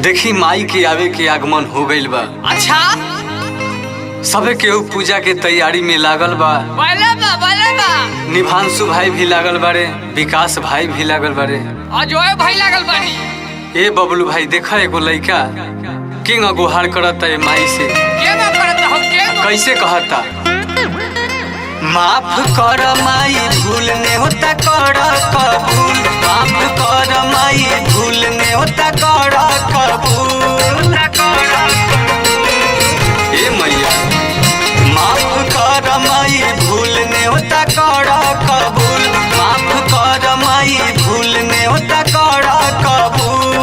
देखी माई के आवे के आगमन हो गइल बा। अच्छा सबे केहू पूजा के तैयारी में लागल बा। निभांशु भाई भी लागल बारे, विकास भाई भी लागल बारे, अजय भाई लागल बानी। ए बबलू भाई देखा एगो लइका किंग गुहार करता है माई से। केना करत हो के कैसे कहता, माफ कर माई भूल ने होता कर कबूल, माफ कर माई भूल ने होता कर कबूल। ए मैया माफ कर माई भूल ने होता कर कबूल, माफ कर माई भूल ने होता कर कबूल।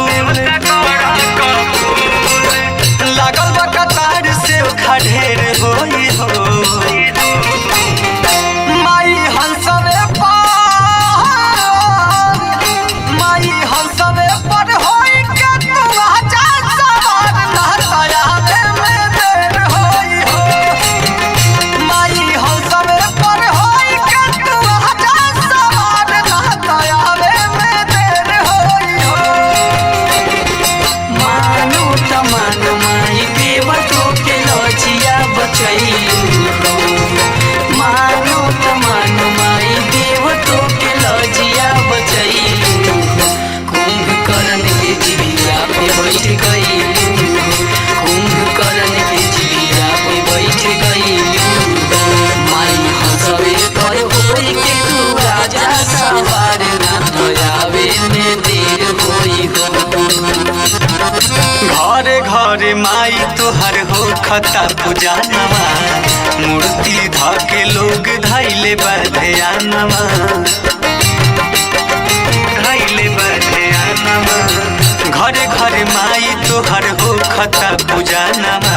लागल बा कतार से खड़ेर होई हो, माई हंसवे पर होई के तू आजा सवार नहतायावे में देर होई हो। माई हंसवे पर होई के तू आजा सवार नहतायावे में देर होई हो। मानो तमानो माई देवतो के लजिया बचैलू हो, मानो तमानो माई देवतो के लजिया बचैलू हो। कुंभकर्ण के जिया पे बैठ गइलू हो, कुंभकर्ण के जिया पे बैठ गइलू हो। माई हंसवे पर होई के तू राजा सवार ना आवे में देर होई हो। घरे घरे माई तोहर हो खता पूजानवा, मूर्ति धके लोग धैले बधयानवा, धैले बधयानवा। घरे घरे माई तोहर हो खता पूजानवा,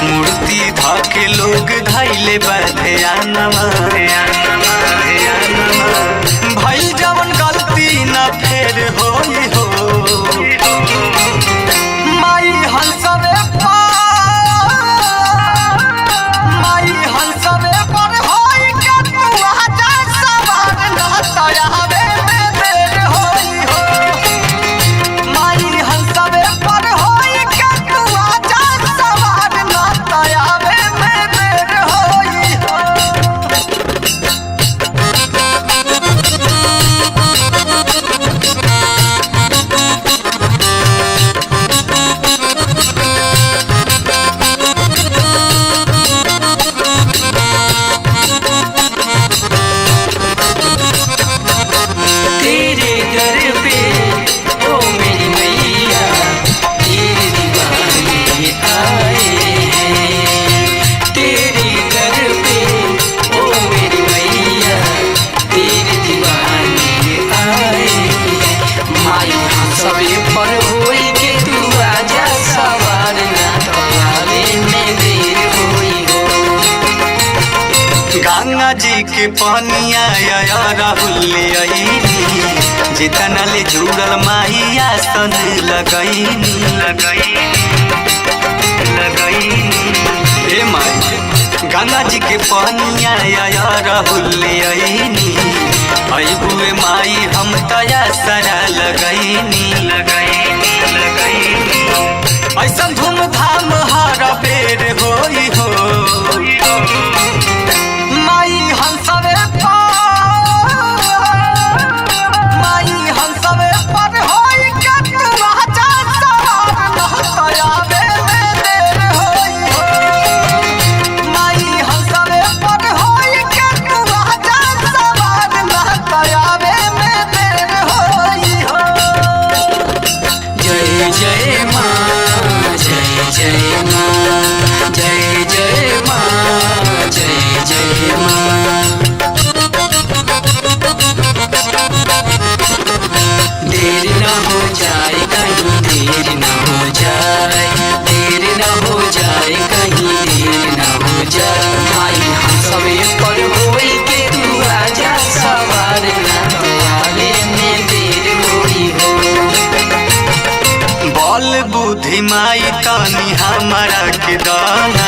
मूर्ति धके लोग धैले बधयानवा। भइल जवन गलती न फेर होई हो, माई हंसवे पर होई के तू आजा सवार नहतायावे में देर होई हो। माई हंसवे पर होई के तू आजा सवार नहतायावे में देर होई हो। तेरे दर पे ओ मेरी मैया तेरे दीवाने आए हैं। तेरे दर पे ओ मेरी मैया तेरे दीवाने आए हैं। माई हंसवे पर होई के तू आजा सवार ना आवे में देर होई हो। गंगा जी के पानिया राहुल जितना ले जुड़ल माई आसन लगैनी। ए माई गंगा जी के पानिया राहुल अबुए माई हम तया सरा लगैनी। ऐसा धूमधाम हर बेर होई हो, माई हंसवे पर होई के तू आजा सवार नहतायावे में देर होई हो। माई हंसवे पर होई के तू आजा सवार नहतायावे में देर होई हो। जय जय माँ जय जय माँ जय जय माँ जय जय माँ। देर न हो जाए कहीं देर न हो जाए, देर न हो जाए कहीं देर न हो जाए। माई हंसवे पर होई के तू आजा सवार ना आवे में देर होई हो। बल बुद्धि माई तनी हमारा के दाना,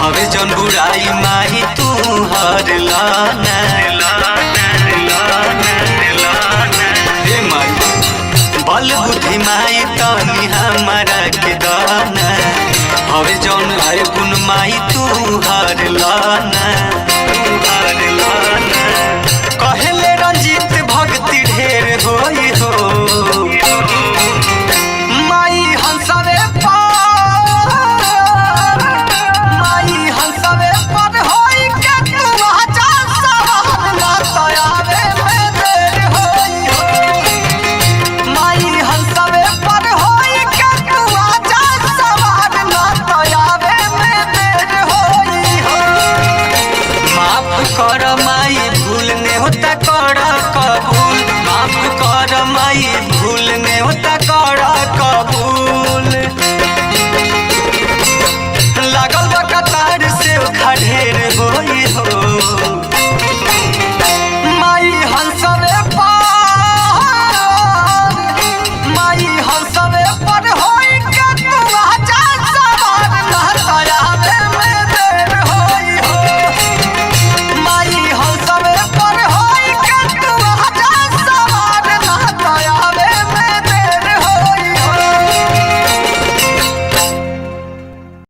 हवे जन बुराई माई तू हर लाना।